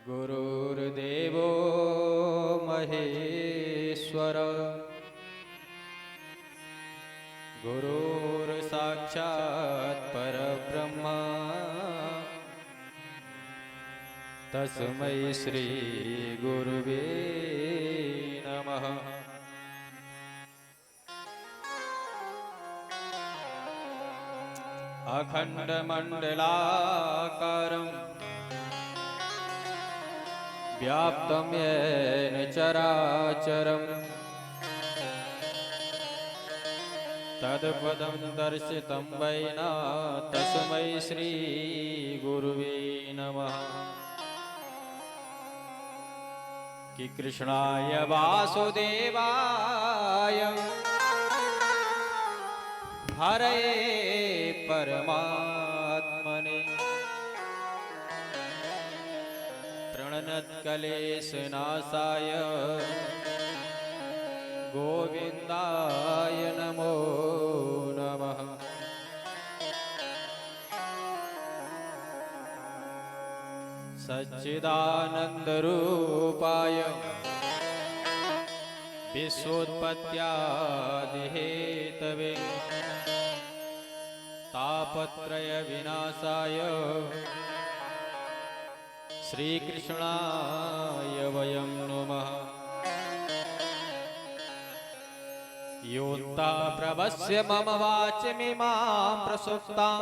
गुरुर्देवो महेश्वर गुरुर्साक्षात् परब्रह्म तस्मै श्री गुरुवे नमः। अखण्डमण्डलाकारं व्याप्तं येन चराचरं तत्पदं दर्शितं वै न तस्मै श्री गुरुवे नमः। कि कृष्णाय वासुदेवाय हरे परमात्मने प्रणतक्लेशनाशाय गोविन्दाय नमो नमः। सच्चिदानन्दरूपाय विश्वोत्पत्त्यादिहेतवे तापत्रय विनाशाय श्रीकृष्णाय वयं नुमः। योऽन्ता प्रवस्य मम वाचमिमां प्रसुप्तां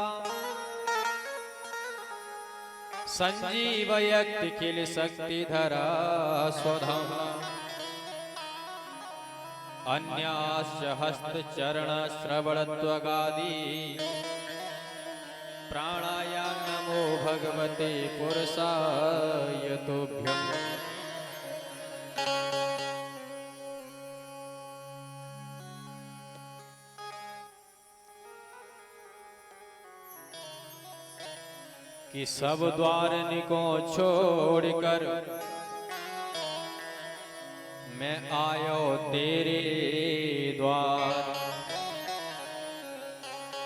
सञ्जीवयत्यखिलशक्तिधरा स्वधाम्ना अन्याश्च हस्तचरणश्रवणत्वगादि प्राणायामो भगवते पुरुषाय तुभ्यम्। कि सब द्वारनिकों छोड़कर मैं आयो तेरे द्वार।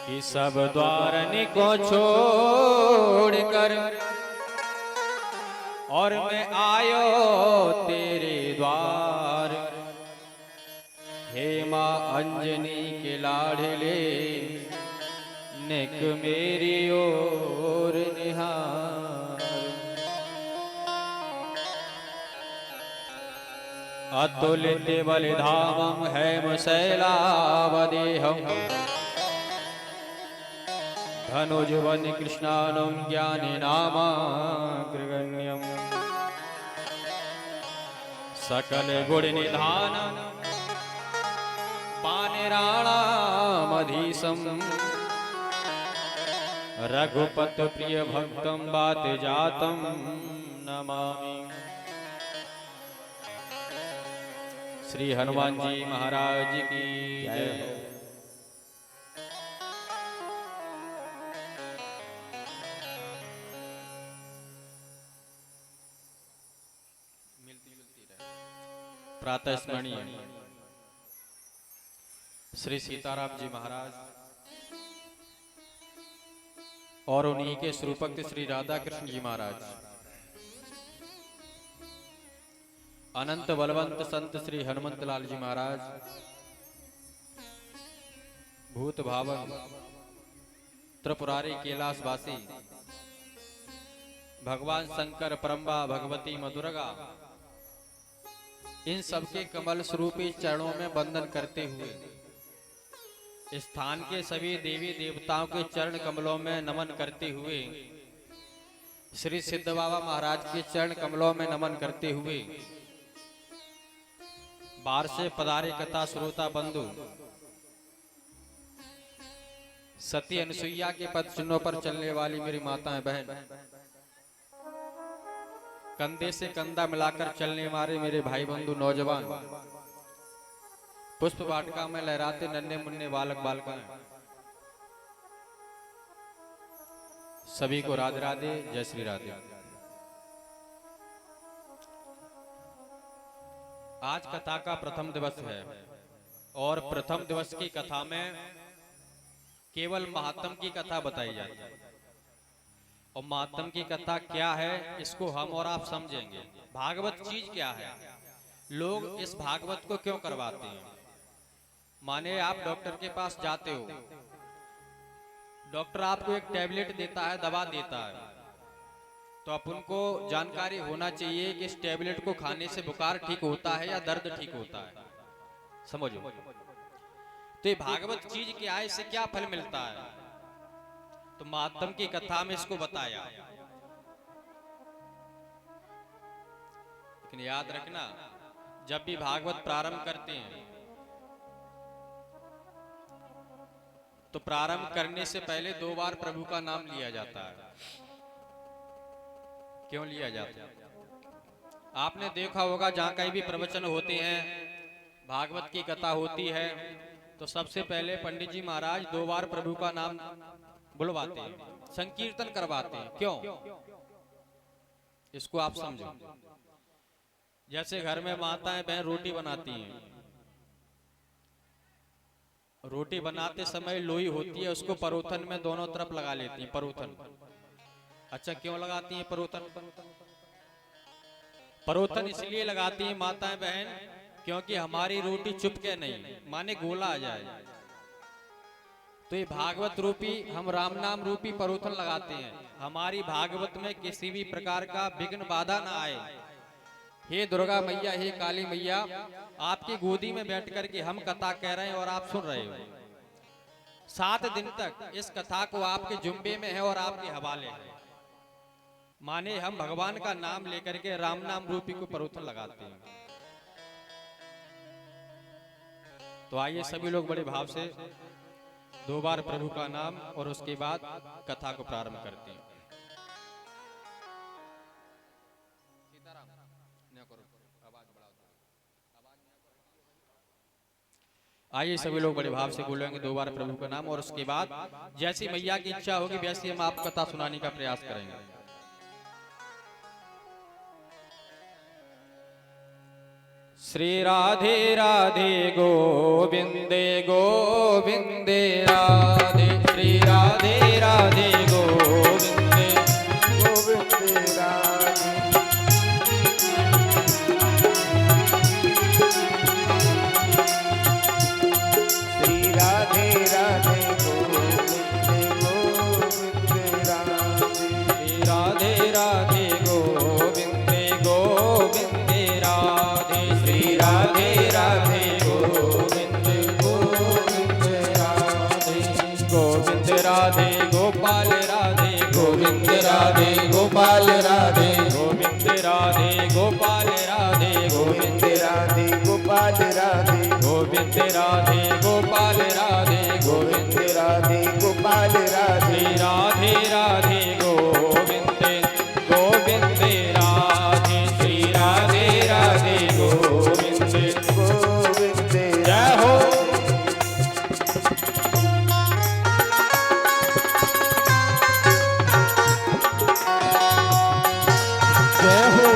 कि सब द्वारनिकों छोड़कर और मैं आयो तेरे द्वार। हे माँ अंजनी के लाडले नेक मेरी ओर निहार। अतुलित बलिधामं हेमशैलावदेहं धनुजवन कृष्णानं ज्ञानिनामाग्रगण्यं सकल गुण निधानं पानिराणामधीशं रघुपत प्रिय भक्तं बात जातं नमामि। श्री हनुमान जी महाराज की जय हो। प्रातः स्मरणीय श्री सीताराम जी महाराज और उन्हीं के स्वरूपक श्री राधा कृष्ण जी महाराज, अनंत बलवंत संत श्री हनुमंत लाल जी महाराज, भूत भावन त्रिपुरारी कैलाशवासी भगवान शंकर परम्बा भगवती मधुरगा, इन सबके कमल स्वरूपी चरणों में वंदन करते हुए स्थान के सभी देवी देवताओं के चरण कमलों में नमन करते हुए श्री सिद्ध बाबा महाराज के चरण कमलों में नमन करते हुए बाहर से पधारे कथा श्रोता बंधु सती अनुसुईया के पद चिन्हों पर चलने वाली मेरी माताएं बहन, कंधे से कंधा मिलाकर चलने वाले मेरे भाई बंधु नौजवान, पुष्प वाटिका में लहराते नन्हे मुन्ने बालक बालिकाएं, सभी को राधे राधे, जय श्री राधे। आज कथा का प्रथम दिवस है और प्रथम दिवस की कथा में केवल महात्म की कथा बताई जाती है। और मातम की कथा क्या है इसको हम और आप समझेंगे। भागवत चीज क्या है, लोग इस भागवत को क्यों करवाते हैं। माने आप डॉक्टर के पास जाते हो, डॉक्टर आपको एक टैबलेट देता है, दवा देता है, तो अपन को जानकारी होना चाहिए कि इस टैबलेट को खाने से बुखार ठीक होता है या दर्द ठीक होता है। समझो, तो ये भागवत चीज क्या है, इससे क्या फल मिलता है। तो मातम की कथा में इसको बताया। लेकिन याद रखना, जब भी भागवत प्रारंभ करते हैं तो प्रारंभ करने से पहले 2 बार प्रभु का नाम लिया जाता है। क्यों लिया जाता है? आपने देखा होगा जहां कहीं भी प्रवचन होते हैं, भागवत की कथा होती है, तो सबसे पहले पंडित जी महाराज 2 बार प्रभु का नाम बुलवाते हैं, संकीर्तन करवाते हैं। क्यों, इसको आप समझो। जैसे घर में माताएं बहन रोटी बनाती हैं, रोटी बनाते समय लोई होती है, उसको परोथन में दोनों तरफ लगा लेती हैं, परोथन। अच्छा, क्यों लगाती हैं परोथन? परोथन इसलिए लगाती हैं माताएं बहन, क्योंकि हमारी रोटी चुपके नहीं, माने गोला आ जाए। तो ये भागवत रूपी, हम राम नाम रूपी परोथन लगाते हैं, हमारी भागवत में किसी भी प्रकार का विघ्न बाधा ना आए। हे दुर्गा मैया, हे काली मैया, आपकी गोदी में बैठ करके हम कथा कह रहे हैं और आप सुन रहे हो। 7 दिन तक इस कथा को आपके जुम्बे में है और आपके हवाले है। माने हम भगवान का नाम लेकर के राम नाम रूपी को परोथन लगाते हैं। तो आइए सभी लोग बड़े भाव से 2 बार प्रभु का नाम और उसके बाद कथा को प्रारंभ करते हैं। आइए सभी लोग बड़े भाव से बोलेंगे 2 बार प्रभु का नाम, और उसके बाद जैसी मैया की इच्छा होगी वैसी हम आप कथा सुनाने का प्रयास करेंगे। श्री राधे राधे गोविंदे गोविंदे राधे, श्री राधे राधे गोविंदे गोविंदे राधे। श्री राधे राधे गोविंदे गोविंदे राधे, श्री राधे राधे गोविंदे गोविंदे राधे, श्री राधे राधे गोविंद गोविंद राधे। गोविंद राधे गोपाल राधे, गोविंद राधे गोपाल राधे, गोविंद राधे गोपाल राधे, गोविंद राधे गोपाल राधे, गोविंद राधे गोपाल राधे, गोविंद राधे गोपाल राधे। राधे राधे गोविंदे गोविंदे राधे, श्री राधे राधे गोविंदे गोविंदे। जय हो। जय हो।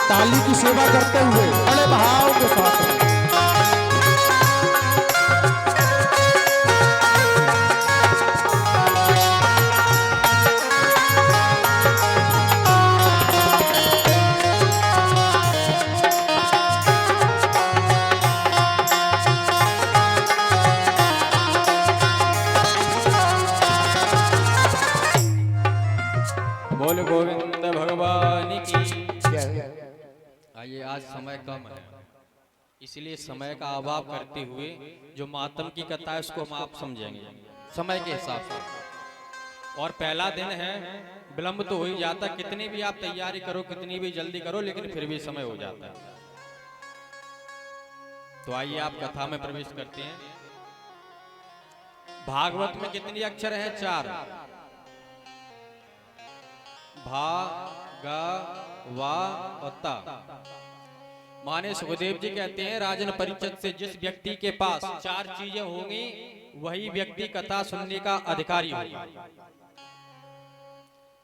ताली की सेवा करते हुए बड़े भाव के साथ बोल गोविंद भगवान की। आइए, आज समय कम है, इसलिए समय का अभाव करते हुए जो मातम की कथा है उसको हम आप समझेंगे समय के हिसाब से। और पहला दिन है, विलंब तो हो ही जाता, कितनी भी आप तैयारी करो, कितनी भी जल्दी करो, लेकिन फिर भी समय हो जाता है। तो आइए आप कथा में प्रवेश करते हैं। भागवत में कितनी अक्षर हैं? 4। भा, गा, वा और ता। माने सुखदेव जी कहते हैं, राजन परिषद से जिस व्यक्ति के पास 4 चीजें होंगी वही व्यक्ति कथा सुनने का अधिकारी होगा।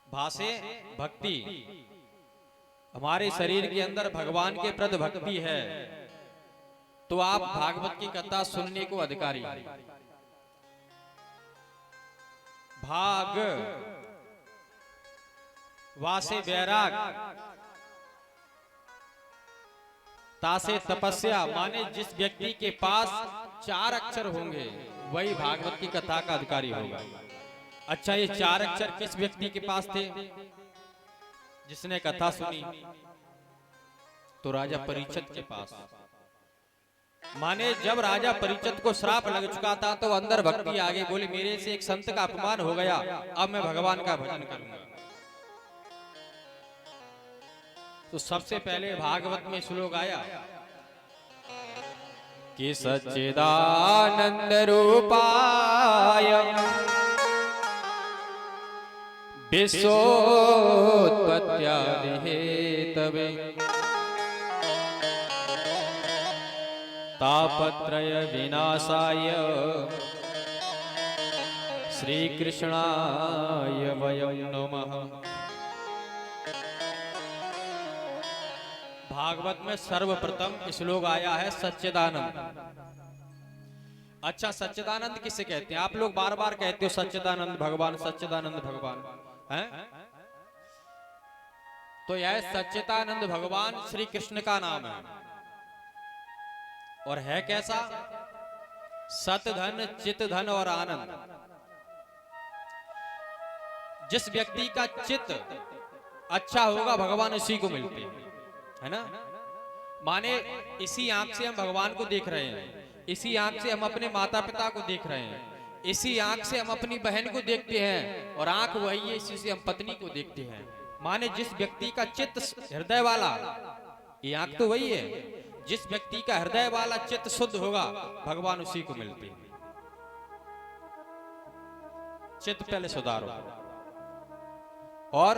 भाषे भक्ति, हमारे शरीर के अंदर भगवान के प्रति भक्ति है तो आप भागवत की कथा सुनने को अधिकारी हैं। भाग, वासे वैराग, तासे तपस्या, माने जिस व्यक्ति के पास 4 अक्षर होंगे वही भागवत की कथा का अधिकारी होगा। अच्छा, ये 4 अक्षर किस व्यक्ति के पास थे जिसने कथा सुनी? तो राजा परीक्षित के पास। माने जब राजा परीक्षित को श्राप लग चुका था तो अंदर भक्ति आ गई, बोले मेरे से एक संत का अपमान हो गया, अब मैं भगवान का भजन करूंगा। तो सबसे पहले भागवत में श्लोक आया कि सच्चिदानंद रूपाय विश्वोत्पत्त्यादि हेतवे तापत्रय विनाशाय श्री कृष्णाय वयं नमः। भागवत में सर्वप्रथम श्लोक आया है सच्चिदानंद। अच्छा, सच्चिदानंद किसे कहते हैं? आप लोग बार बार कहते हो सच्चिदानंद भगवान, सच्चिदानंद भगवान, हैं? तो यह सच्चिदानंद भगवान श्री कृष्ण का नाम है। और है कैसा? सत धन, चित धन और आनंद। जिस व्यक्ति का चित्त अच्छा होगा भगवान उसी को मिलते हैं, है ना? माने इसी आंख से हम भगवान को देख रहे हैं, इसी आंख से हम अपने माता पिता को देख रहे हैं, इसी आंख से हम अपनी बहन को देखते हैं, और आंख वही है, इसी से हम पत्नी को देखते हैं। माने जिस व्यक्ति का चित्त हृदय वाला, ये आंख तो वही है, जिस व्यक्ति का हृदय वाला चित्त शुद्ध होगा भगवान उसी को मिलते हैं। चित्त पहले सुधारो। और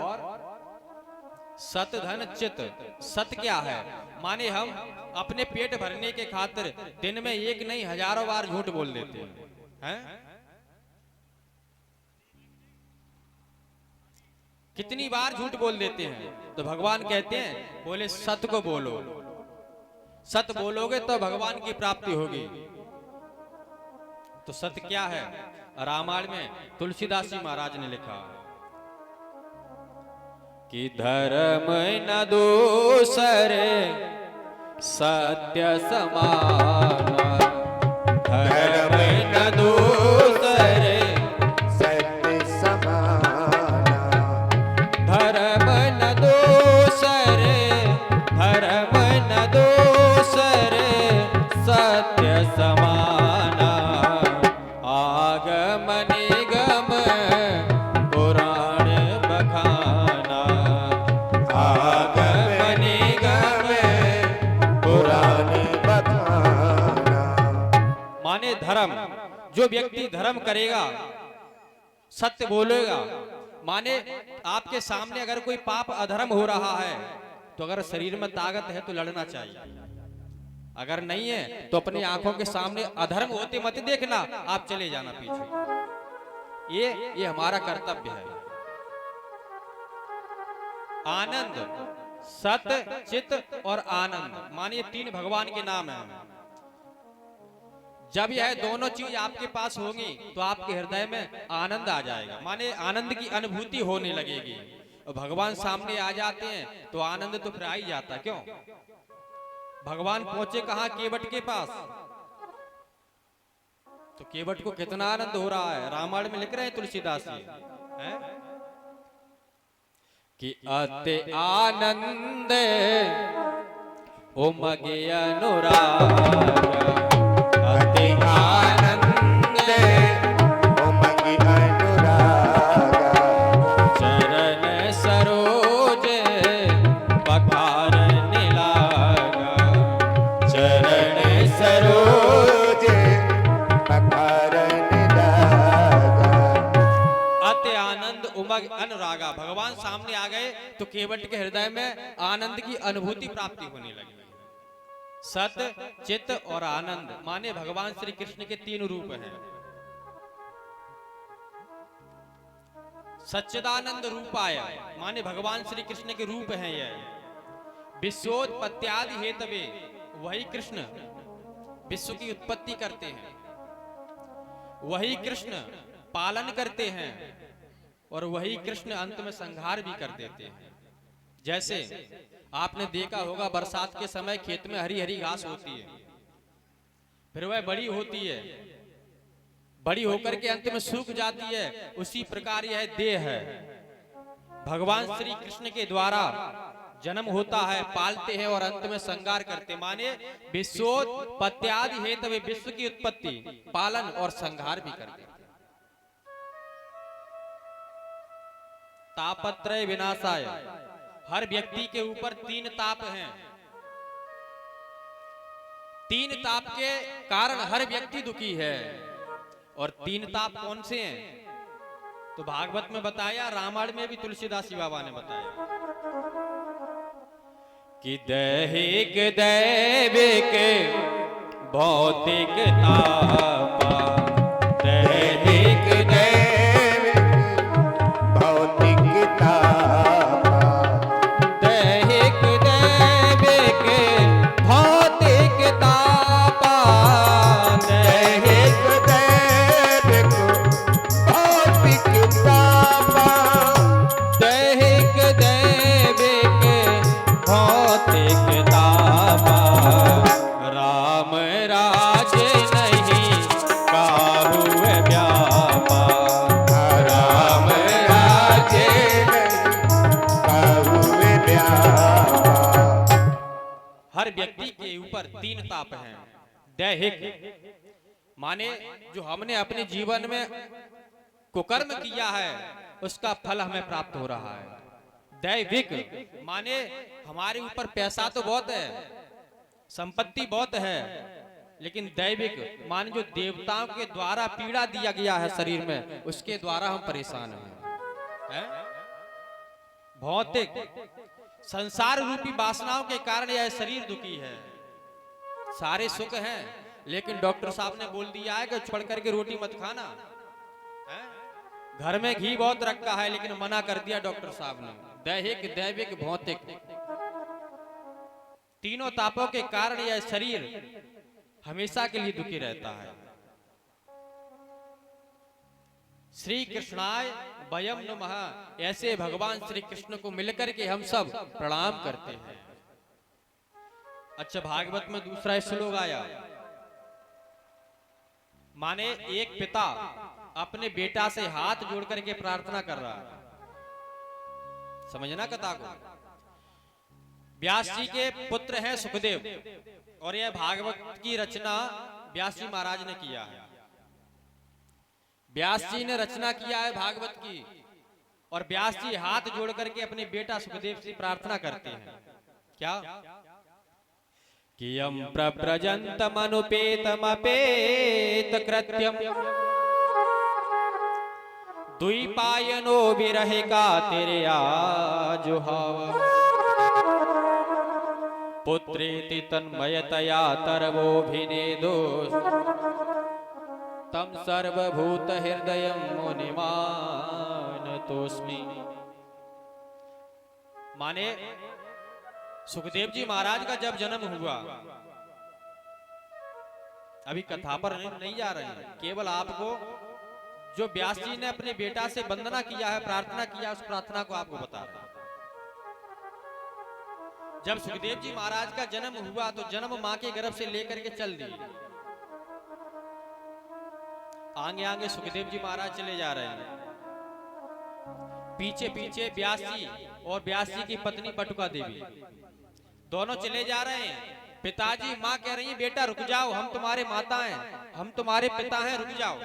सत धन चित, सत क्या है? माने हम अपने पेट भरने के खातिर दिन में एक नहीं हजारों बार झूठ बोल देते हैं। कितनी बार झूठ बोल देते हैं? तो भगवान कहते हैं, बोले सत को बोलो, सत बोलोगे तो भगवान की प्राप्ति होगी। तो सत्य क्या है? रामायण में तुलसीदास जी महाराज ने लिखा कि धर्म न दूसरे सत्य समान, धर्म न दूसरे सत्य समान, धर्म न दूसरे, धर्म न दूसरे सत्य समान, आगम निगम पुराण बखाना, आगम निगम पुराण बखाना। माने धर्म, जो व्यक्ति धर्म करेगा, सत्य बोलेगा, माने आपके सामने अगर कोई पाप अधर्म हो रहा है तो अगर शरीर में ताकत है तो लड़ना चाहिए, अगर नहीं है तो अपनी आंखों के सामने अधर्म होते मत देखना, आप चले जाना पीछे। ये हमारा कर्तव्य है। आनंद, सत, चित और आनंद, मानिए 3 भगवान के नाम हैं। जब यह दोनों चीज आपके पास होंगी तो आपके हृदय में आनंद आ जाएगा, माने आनंद की अनुभूति होने लगेगी। और भगवान सामने आ जाते हैं तो आनंद तो फिर आ ही जाता। क्यों? भगवान पहुंचे कहां? केवट के पास। तो केवट को कितना आनंद हो रहा है, रामायण में लिख रहे हैं तुलसीदास जी, हैं? कि अति आनंद उमगे अनुराग, अति आनंद उमंग अनुराग, चरण सरोज पखारन लागा, चरण सरोज रोज पखारन लागा। अति आनंद उमग अनुरागा। भगवान सामने आ गए तो केवट के हृदय में आनंद की अनुभूति प्राप्ति होने लगी। सत, चित और आनंद, माने भगवान श्री कृष्ण के 3 रूप हैं। सच्चिदानंद रूप आया, माने भगवान श्री कृष्ण के रूप हैं यह। विश्वोत्पत्त्यादि हेतवे, वही कृष्ण विश्व की उत्पत्ति करते हैं, वही कृष्ण पालन करते हैं, और वही कृष्ण अंत में संहार भी कर देते हैं। जैसे आपने देखा होगा बरसात के समय खेत में हरी हरी घास होती है, फिर वह बड़ी होती है, बड़ी होकर के अंत में सूख जाती है। उसी प्रकार यह देह है, भगवान श्री कृष्ण के द्वारा जन्म होता है, पालते हैं और अंत में संहार करते, माने विश्वोत्पत्त्यादि हेतु विश्व की उत्पत्ति, पालन और संहार भी करते। तापत्रय विनाशाय, हर व्यक्ति के ऊपर 3 ताप हैं। 3 ताप के कारण हर व्यक्ति दुखी है। और 3 ताप कौन से हैं? तो भागवत में बताया, रामायण में भी तुलसीदास बाबा ने बताया कि दैहिक दैविक भौतिक तापा, दैहिक दैविक भौतिक तापा, दैहिक दैविक भौतिक तापा, दैहिक दैविक भौतिक तापा, दैहिक दैविक भौतिक तापा, राम राज नहीं काहू व्यापा, राम राजे काहुए व्यापा। हर व्यक्ति के ऊपर 3 ताप हैं। दैहिक माने जो हमने अपने जीवन में कुकर्म किया है उसका फल हमें प्राप्त हो रहा है। दैविक माने हमारे ऊपर पैसा तो बहुत है, संपत्ति बहुत है, लेकिन दैविक माने जो देवताओं के द्वारा पीड़ा दिया गया है शरीर में, उसके द्वारा हम परेशान हैं। भौतिक संसार रूपी वासनाओं के कारण यह शरीर दुखी है। सारे सुख हैं, लेकिन डॉक्टर साहब ने बोल दिया है कि छोड़ करके रोटी मत खाना। घर में घी बहुत रखा है, लेकिन मना कर दिया डॉक्टर साहब ने। दैहिक दैविक भौतिक तीनों तापों के कारण यह शरीर हमेशा के लिए दुखी रहता है। श्री कृष्णाय वयम नमः, ऐसे भगवान श्री कृष्ण को मिलकर के हम सब प्रणाम करते हैं। अच्छा, भागवत में दूसरा श्लोक आया, माने एक पिता अपने बेटा से हाथ जोड़ करके प्रार्थना कर रहा है। समझना कथा को। व्यास जी के पुत्र हैं सुखदेव, और यह भागवत की रचना व्यास जी महाराज ने किया है। व्यास जी ने रचना किया है भागवत की, और व्यास जी हाथ जोड़ करके अपने बेटा सुखदेव से प्रार्थना करते हैं। क्या? कियम प्रव्रजन्तमनुपेतमपेत कृत्यम द्विपायनो विरहेगा तेरे आजुहाव, पुत्रेति तन्मयतया तरवोभिनेदो तम सर्वभूत हृदयं मुनिमानतोस्मि। माने सुखदेव जी महाराज का जब जन्म हुआ, अभी कथा पर नहीं जा रहे हैं, केवल आपको जो व्यास जी ने अपने बेटा से वंदना किया है, प्रार्थना किया, उस प्रार्थना को आपको बता रहे हैं। जब सुखदेव जी महाराज का जन्म हुआ तो जन्म मां के गर्भ से लेकर के चल दिए, आगे आगे सुखदेव जी महाराज चले जा रहे हैं, पीछे पीछे व्यास जी और व्यास जी की पत्नी पटुका देवी दोनों चले जा रहे हैं। पिताजी, माँ कह रही है बेटा रुक जाओ, हम तुम्हारे माता हैं, हम तुम्हारे पिता हैं, रुक जाओ।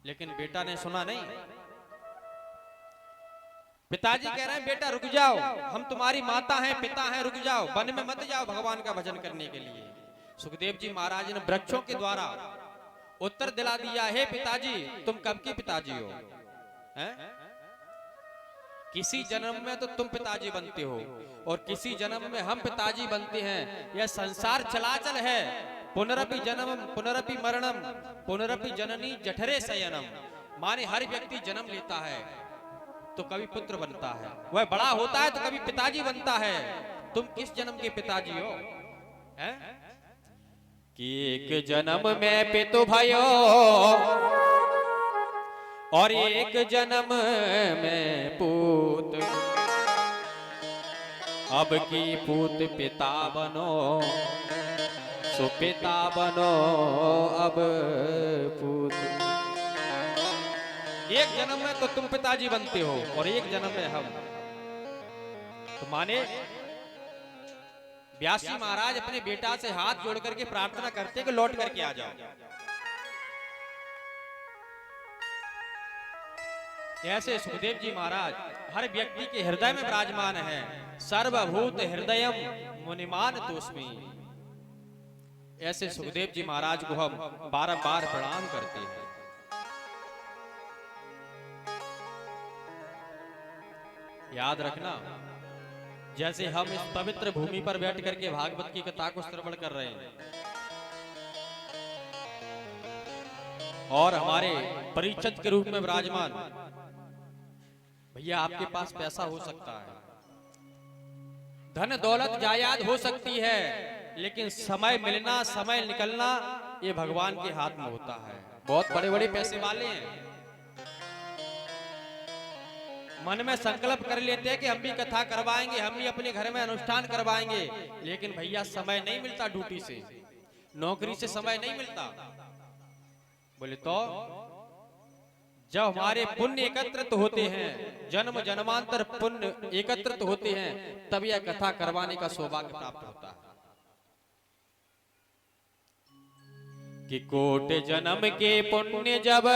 लेकिन बेटा ने सुना नहीं। पिताजी कह रहे हैं बेटा रुक जाओ, हम तुम्हारी माता हैं, पिता हैं, रुक जाओ, वन में मत जाओ भगवान का भजन करने के लिए। सुखदेव जी महाराज ने वृक्षों के द्वारा उत्तर दिला दिया, हे पिताजी तुम कब के पिताजी हो? हैं? किसी जन्म में तो तुम पिताजी बनते हो और किसी जन्म में हम पिताजी बनते हैं। यह संसार चलाचल है, पुनरपि जन्मम पुनरपि मरणम पुनरपि जननी जठरे शयनम। माने हर व्यक्ति जन्म लेता है तो कभी पुत्र बनता है, वह बड़ा होता है तो कभी पिताजी बनता है। तुम किस जन्म के पिताजी हो? हैं? कि एक जन्म में पितु भयो और एक जन्म में पूत, अब की पूत पिता बनो, सुपिता बनो अब पूत। एक जन्म में तो तुम पिताजी बनते हो और एक जन्म में हम। तो माने व्यासी महाराज अपने बेटा से हाथ जोड़ करके प्रार्थना करते कि लौट करके आ जाओ। ऐसे सुखदेव जी महाराज हर व्यक्ति के हृदय में विराजमान है। सर्वभूत हृदयम मुनिमान तोस्मि। ऐसे सुखदेव जी महाराज को हम बारंबार प्रणाम करते हैं। याद रखना, जैसे हम इस पवित्र भूमि पर बैठ करके भागवत की कथा को श्रवण कर रहे हैं और हमारे परिचित के रूप में विराजमान भैया, आपके पास पैसा हो सकता है, धन दौलत जायदाद हो सकती है, लेकिन समय मिलना समय निकलना ये भगवान के हाथ में होता है। बहुत बड़े बड़े पैसे वाले हैं, मन में संकल्प कर लेते हैं कि हम भी कथा करवाएंगे, हम भी अपने घर में अनुष्ठान करवाएंगे, लेकिन भैया समय नहीं मिलता, ड्यूटी से नौकरी से समय नहीं मिलता। बोले तो जब हमारे पुण्य एकत्रित होते हैं, जन्म जन्मांतर पुण्य एकत्रित होते हैं, तब यह कथा करवाने का सौभाग्य प्राप्त होता है। कि कोट जन्म के पुण्य जब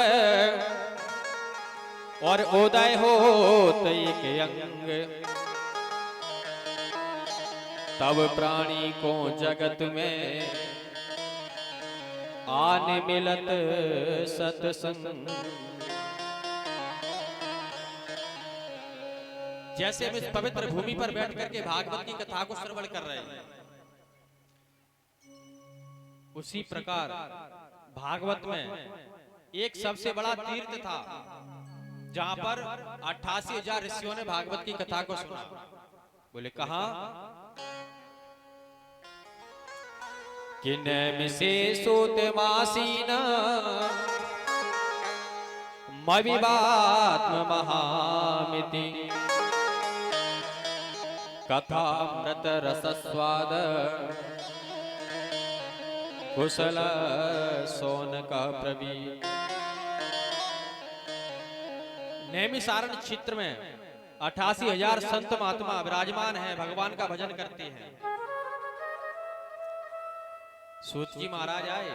और उदय हो एक अंग, तब प्राणी को जगत में आन मिलत सत्संग। जैसे हम इस पवित्र भूमि पर बैठ करके भागवत की कथा को श्रवण कर रहे हैं, उसी प्रकार भागवत में एक सबसे बड़ा तीर्थ था जहां पर 88,000 ऋषियों ने भागवत की कथा को सुना। बोले कहां? कि नैमिषे सूतमासीना मविवात्म महामिति, कथामृत रसस्वाद कुशल सोनक प्रवी। नैमिषारण्य क्षेत्र में 88,000 संत महात्मा विराजमान हैं, भगवान का भजन करते हैं। सूत जी महाराज आए।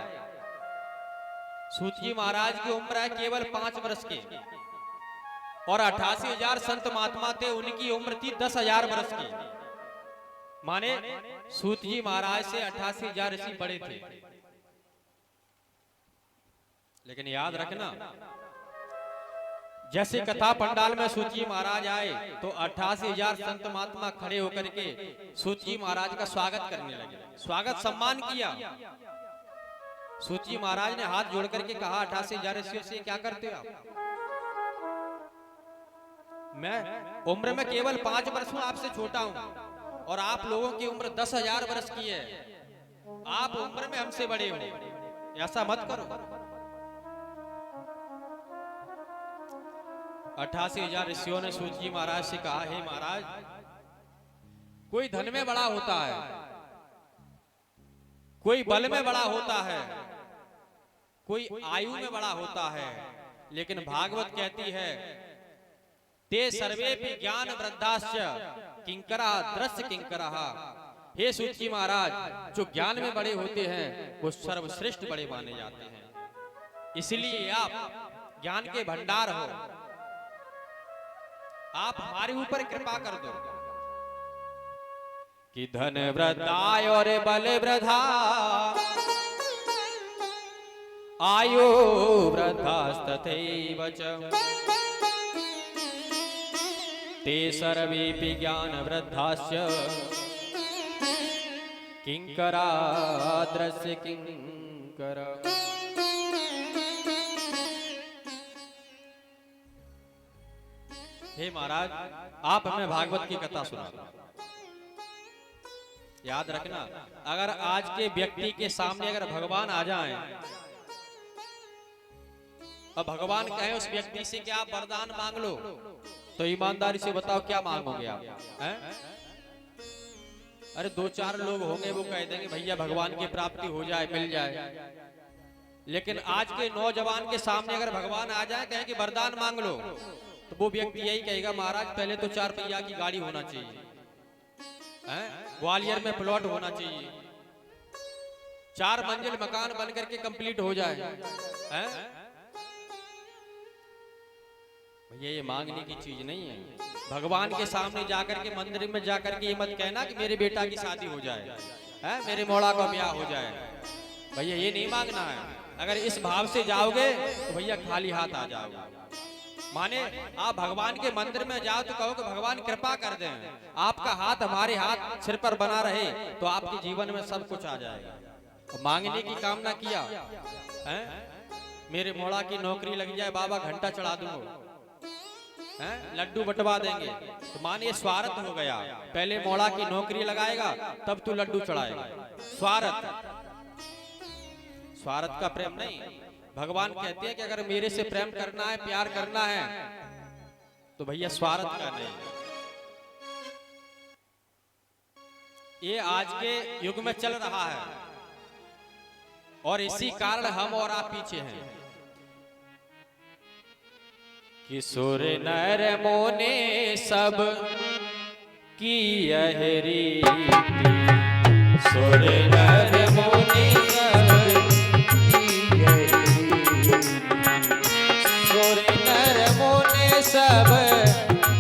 सूत जी महाराज की उम्र है केवल 5 वर्ष की और 88,000 संत महात्मा थे, उनकी उम्र थी 10,000 वर्ष की। माने सूत जी महाराज से 88,000 ऋषि बड़े थे। लेकिन याद रखना, जैसे कथा पंडाल में सूत जी महाराज आए तो 88,000 संत महात्मा खड़े होकर के सूत जी महाराज का स्वागत करने लगे, स्वागत सम्मान किया। सूत जी महाराज ने हाथ जोड़ करके कहा, 88,000 ऋषियों से क्या करते हो आप? मैं उम्र में केवल 5 वर्ष हूं, आपसे छोटा हूं, और आप लोगों की उम्र 10,000 वर्ष की है। आप उम्र में हमसे बड़े हो, ऐसा मत करो। 88,000 ऋषियों ने सूत जी महाराज से कहा, हे महाराज, कोई धन में बड़ा होता है, कोई बल में बड़ा होता है, कोई आयु में बड़ा होता है, लेकिन भागवत कहती है ते सर्वे भी ज्ञान वृद्धाश्च किंकरा दृश्य किंकरा। हे सूत जी महाराज, जो ज्ञान में बड़े होते हैं वो सर्वश्रेष्ठ बड़े माने जाते हैं। इसलिए आप ज्ञान के भंडार हो, आप हमारे ऊपर कृपा कर दो। कि धन वृद्धाय और बल वृद्धा, आयु वृद्धास्तथैव च, ते सर्वेपि ज्ञान वृद्धाश्च किंकरा दृश्य किंकर। हे महाराज, आप हमें भागवत की कथा सुना। याद रखना, अगर आज के व्यक्ति के सामने अगर भगवान आ जाएं अब भगवान कहे उस व्यक्ति से कि आप वरदान मांग लो, तो ईमानदारी से बताओ क्या मांगोगे आप? हैं? अरे दो चार लोग होंगे वो कह देंगे भैया भगवान की प्राप्ति हो जाए, मिल जाए। लेकिन आज के नौजवान के सामने अगर भगवान आ जाए कहे कि वरदान मांग लो, तो वो व्यक्ति यही कहेगा महाराज पहले तो 4 पहिया की गाड़ी होना चाहिए, ग्वालियर में प्लॉट होना चाहिए, 4 मंजिल मकान बन करके कंप्लीट हो जाए। भैया ये मांगने की चीज नहीं है। भगवान के सामने जाकर के मंदिर में जाकर के ये मत कहना कि मेरे बेटा की शादी हो जाए, मेरे मोड़ा का ब्याह हो जाए। भैया ये नहीं मांगना है। अगर इस भाव से जाओगे तो भैया खाली हाथ आ जाओगे। माने आप भगवान के मंदिर में जाओ तो कहो कि भगवान कृपा कर दें, आपका हाथ हमारे हाथ सिर पर बना रहे तो आपके जीवन में सब कुछ आ जाएगा। मांगने की कामना किया, मेरे मोड़ा की नौकरी लग जाए बाबा घंटा चढ़ा दूंगा, लड्डू बंटवा देंगे, तो माने स्वार्थ हो गया। पहले मोड़ा की नौकरी लगाएगा तब तू लड्डू चढ़ाएगा। स्वार्थ का प्रेम नहीं। भगवान कहते हैं कि अगर मेरे से प्रेम करना है, प्यार करना है, तो भैया स्वार्थ का नहीं। ये आज के युग में चल रहा है और इसी कारण हम और आप पीछे हैं। कि सुर नर मोने सब की यह रीति, सुर नर मोने सब की यह रीति, सुर नर मोने सब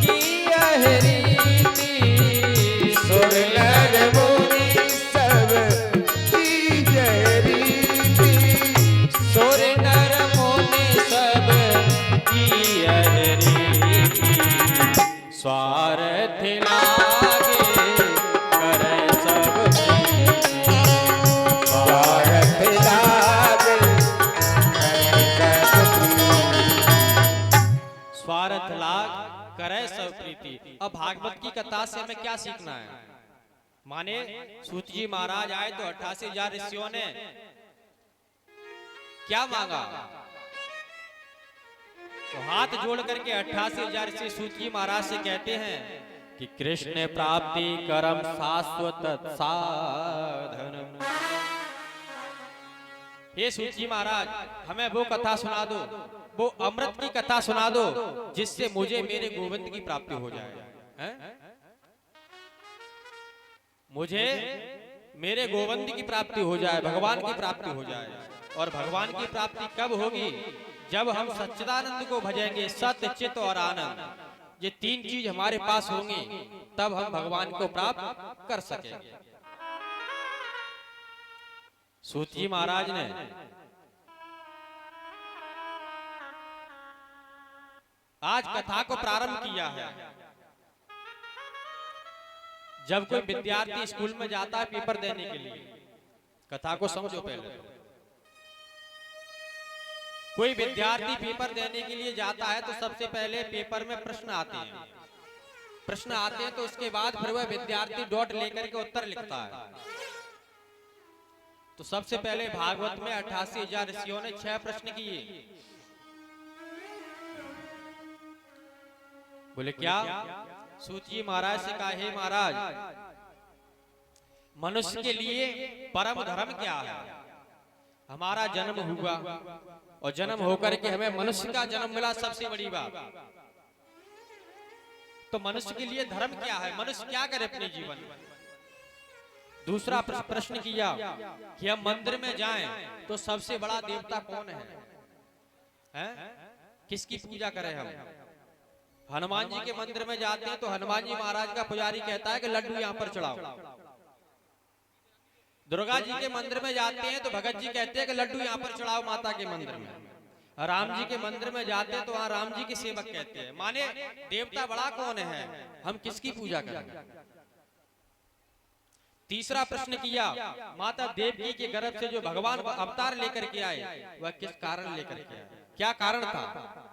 की यह रीति, सुर नर मुनि सब की यह रीति, सुर नर मोने सब की यह रीति, स्वार्थ लागे करे सब प्रीति, स्वार्थ लागे करे सब प्रीति, स्वार्थ लाग करे सब प्रीति। अब भागवत की कथा से हमें क्या सीखना है? माने सूत जी महाराज आए तो 88,000 ऋषियों ने क्या मांगा? तो हाथ जोड़ करके 88,000 ऋषि सूत जी महाराज से कहते हैं कि कृष्ण प्राप्ति करम शाश्वत साधन। हे सूत जी महाराज हमें वो कथा सुना दो, वो अमृत की कथा सुना दो जिससे मुझे मेरे गोविंद की प्राप्ति हो जाए। मुझे मेरे गोविंद की प्राप्ति हो जाए, भगवान की प्राप्ति हो जाए। और भगवान की प्राप्ति कब होगी? जब हम सच्चिदानंद को भजेंगे, सत्य चित्त और आनंद। ये 3 चीज हमारे पास होंगी तब हम भगवान को प्राप्त कर सकेंगे। सूत जी महाराज ने आज कथा को प्रारंभ किया है। जब कोई विद्यार्थी स्कूल में जाता है पेपर देने के लिए, कथा को समझो पहले। कोई विद्यार्थी पेपर देने के लिए जाता है तो सबसे पहले पेपर में प्रश्न आते हैं। प्रश्न आते हैं तो उसके बाद फिर वह विद्यार्थी डॉट लेकर के उत्तर लिखता है। तो सबसे पहले भागवत में 88,000 ऋषियों ने 6 प्रश्न किए। बोले क्या? सूत जी महाराज से कहा, हे महाराज मनुष्य के लिए परम धर्म क्या है? हमारा जन्म हुआ और जन्म होकर के हमें मनुष्य का जन्म मिला, सबसे बड़ी बात। तो मनुष्य के लिए धर्म क्या है? मनुष्य क्या करे अपने जीवन में? दूसरा प्रश्न किया कि हम मंदिर में जाएं तो सबसे बड़ा देवता कौन है? किसकी पूजा करें हम? हनुमान जी के मंदिर में जाते हैं तो हनुमान जी महाराज का पुजारी कहता है कि लड्डू यहाँ पर चढ़ाओ। दुर्गा जी के मंदिर में जाते हैं तो भगत जी कहते हैं कि लड्डू यहाँ पर चढ़ाओ माता के मंदिर में। राम जी के मंदिर में जाते हैं तो वहां राम जी के सेवक कहते हैं। माने देवता बड़ा कौन है? हम किसकी पूजा करें? तीसरा प्रश्न किया, माता देवकी के गर्भ से जो भगवान अवतार लेकर के आए वह किस कारण लेकर के आए? क्या कारण था?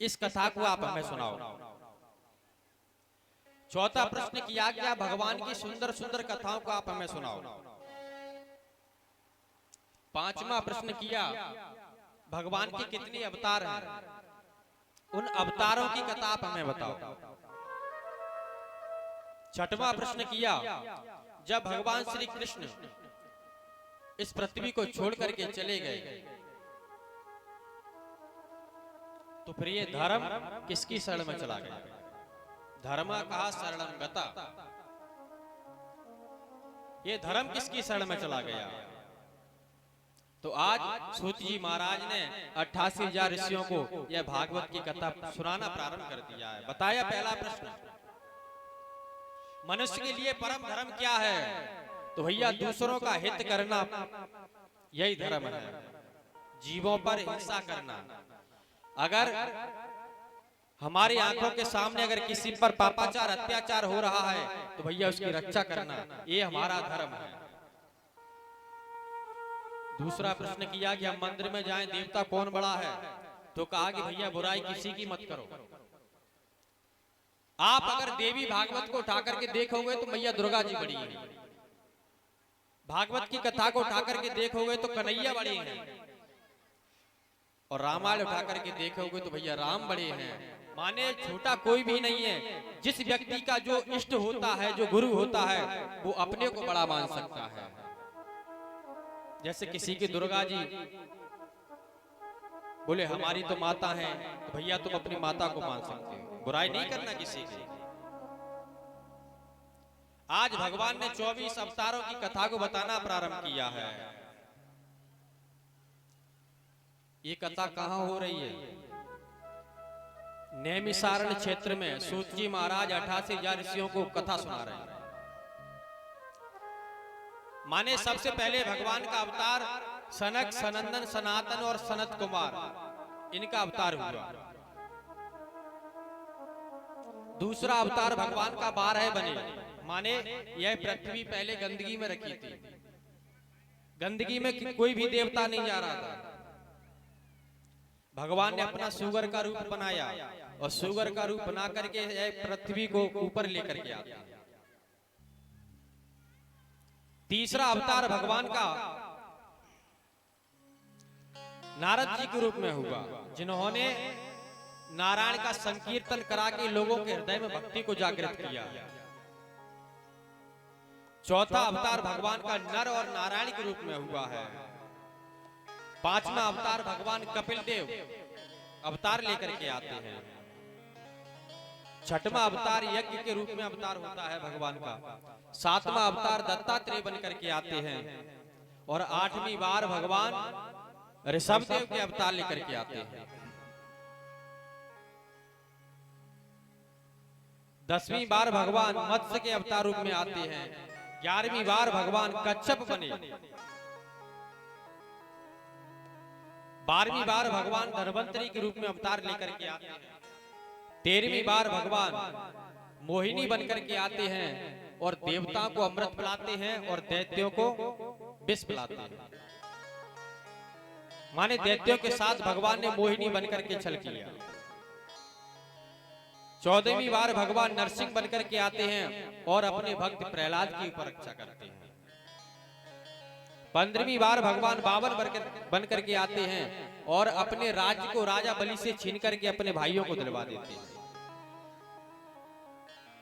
इस कथा को आप हमें सुनाओ। चौथा प्रश्न किया क्या भगवान की सुंदर सुंदर कथाओं को आप हमें सुनाओ। पांचवा प्रश्न किया भगवान के कितने अवतार हैं, उन अवतारों की कथा आप हमें बताओ। छठवां प्रश्न किया, जब भगवान श्री कृष्ण इस पृथ्वी को छोड़ करके चले गए तो फिर ये धर्म किसकी शरण में चला गया? धर्म कहा शरणम गता, ये धर्म किसकी शरण में चला गया? तो आज सूत जी महाराज ने 88,000 ऋषियों को यह भागवत की कथा सुनाना प्रारंभ कर दिया है। बताया पहला प्रश्न, मनुष्य के लिए परम धर्म क्या है? तो भैया दूसरों का हित करना, यही धर्म है। जीवों पर हिंसा करना। अगर हमारी आंखों के सामने अगर किसी पर पापाचार अत्याचार हो रहा है तो भैया उसकी रक्षा करना, ये हमारा धर्म है। दूसरा प्रश्न किया कि हम मंदिर में जाएं, देवता कौन बड़ा है? तो कहा कि भैया बुराई किसी की मत करो। आप अगर देवी भागवत को उठा करके देखोगे तो मैया दुर्गा जी बड़ी है, भागवत की कथा को उठा करके देखोगे तो कन्हैया बड़े हैं, और रामायण उठा करके देखोगे तो भैया राम बड़े हैं। माने छोटा कोई भी नहीं है। जिस व्यक्ति का जो इष्ट होता है, जो गुरु होता है, वो अपने को बड़ा मान सकता है। जैसे किसी की दुर्गा जी बोले हमारी तो माता है, तो भैया तुम अपनी माता को मान सकते हो, बुराई नहीं करना किसी की। आज भगवान ने 24 अवतारों की कथा को बताना प्रारंभ किया है। ये कथा कहां हो रही है? नैमिषारण्य क्षेत्र में सूत जी महाराज 88,000 ऋषियों को कथा सुना रहे हैं। माने सबसे पहले भगवान का अवतार सनक, सनंदन, सनातन और सनत कुमार, इनका अवतार हुआ। दूसरा अवतार भगवान का 12 बने। माने यह पृथ्वी पहले गंदगी में रखी थी, गंदगी में कोई भी देवता नहीं जा रहा था। भगवान ने अपना सुगर का रूप बनाया और सुगर का रूप बना करके यह पृथ्वी को ऊपर लेकर के आया। तीसरा अवतार भगवान का नारद जी के रूप में हुआ, जिन्होंने नारायण का संकीर्तन करा के लोगों के हृदय में भक्ति को जागृत किया। चौथा अवतार भगवान का नर और नारायण के रूप में हुआ है। पांचवा अवतार भगवान कपिल देव अवतार लेकर के आते हैं। छठवां अवतार यज्ञ के रूप में अवतार होता है भगवान का। सातवां अवतार दत्तात्रेय बन करके आते हैं और 8वीं बार भगवान ऋषभदेव के अवतार लेकर के आते हैं। 10वीं बार भगवान मत्स्य के अवतार रूप में आते हैं। 11वीं बार भगवान कच्छप बने। 12वीं बार भगवान धन्वंतरी के रूप में अवतार लेकर के आते हैं। 13वीं बार भगवान मोहिनी बनकर के आते हैं और देवताओं को अमृत पिलाते हैं और दैत्यों को विष पिलाते हैं। माने दैत्यों के साथ भगवान ने मोहिनी बनकर के छल किया। 14वीं बार भगवान नरसिंह बनकर के आते हैं और अपने भक्त प्रहलाद की ऊपर रक्षा करते हैं। 15वीं बार भगवान बावन बनकर के आते हैं और अपने राज्य को राजा बलि से छीन करके अपने भाइयों को दिलवा देते हैं।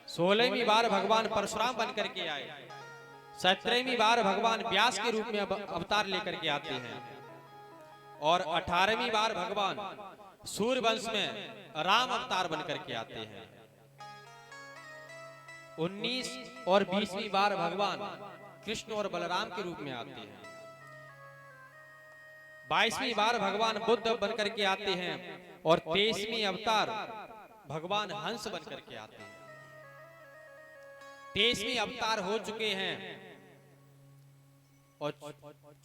16वीं बार भगवान परशुराम बनकर के आए। 17वीं बार भगवान व्यास के रूप में अवतार लेकर के आते हैं और 18वीं बार भगवान सूर्य वंश में राम अवतार बनकर के आते हैं। 19 और 20वीं बार भगवान कृष्ण और बलराम के रूप में आते हैं। 22वीं बार भगवान बुद्ध बनकर के आते हैं और 23वीं अवतार भगवान हंस बनकर के आते हैं। 23वीं अवतार हो चुके हैं और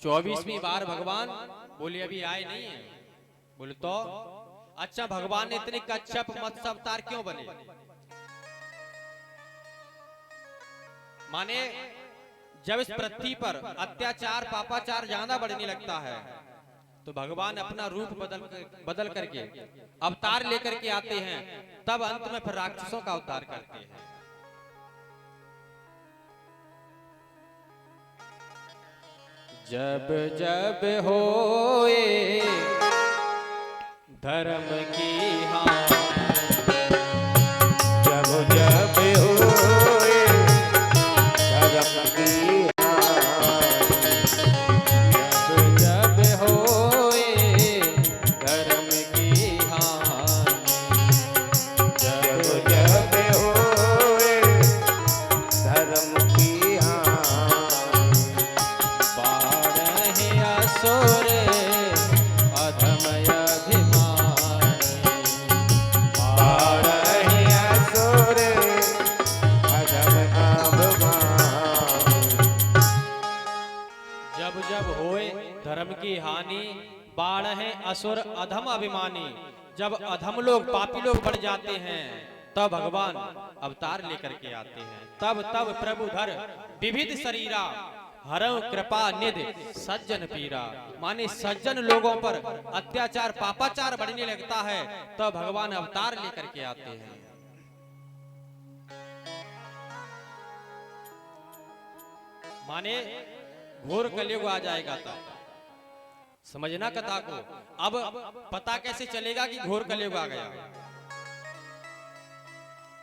24वीं बार भगवान बोले अभी आए नहीं है। बोले तो अच्छा भगवान ने इतने कच्छप मत्स्य अवतार क्यों बने? माने जब इस पृथ्वी पर अत्याचार पापाचार ज्यादा बढ़ने लगता है तो भगवान अपना रूप बदल करके अवतार लेकर के आते हैं। तब अंत में फिर राक्षसों का अवतार करते हैं। जब जब होए धर्म की हानि जब जब होए धर्म की जब होए धर्म की हानि जब जब होए धर्म की हानि बारह असुर अधम अभिमानी बारह असुर अधम अभिमानी जब जब होए धर्म की हानि बाढ़ है असुर अधम अभिमानी। जब अधम लोग पापी लोग बढ़ जाते हैं तब भगवान अवतार लेकर के आते हैं। तब तब प्रभु धर विविध शरीरा हरं कृपा निधि सज्जन पीरा। माने सज्जन लोगों पर अत्याचार पापाचार बढ़ने लगता है तब भगवान अवतार लेकर के आते हैं। माने घोर कलयुग आ जाएगा तब समझना कथा को। अब पता कैसे चलेगा कि घोर कलयुग आ गया?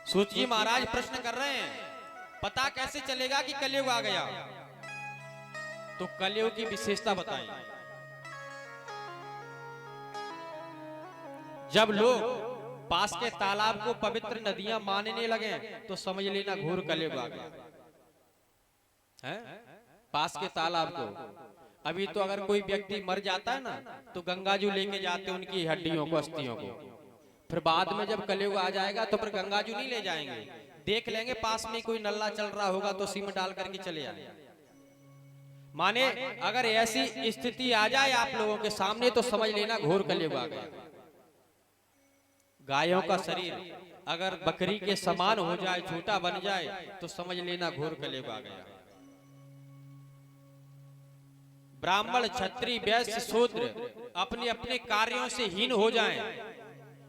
सूत जी महाराज प्रश्न कर रहे हैं पता कैसे चलेगा कि कलयुग आ गया? तो कलयुग की विशेषता बताएं। जब लोग पास के तालाब को पवित्र नदियां मानने लगे तो समझ लेना घोर कलयुग आ गया है। पास के तालाब को अभी तो अगर कोई व्यक्ति मर जाता है ना तो गंगाजू लेके जाते उनकी हड्डियों को अस्थियों को। फिर बाद में जब कलयुग आ जाएगा तो फिर गंगाजू नहीं ले जाएंगे, देख लेंगे पास में कोई नल्ला चल रहा होगा तो उसी में डाल करके चले आए। माने अगर ऐसी स्थिति आ जाए आप लोगों के सामने तो समझ लेना घोर कलयुग आ गया। गायों का शरीर अगर बकरी के समान हो जाए छोटा बन जाए तो समझ लेना घोर कलयुग आ गया। ब्राह्मण क्षत्रिय वैश्य शूद्र अपने अपने कार्यों से हीन हो जाएं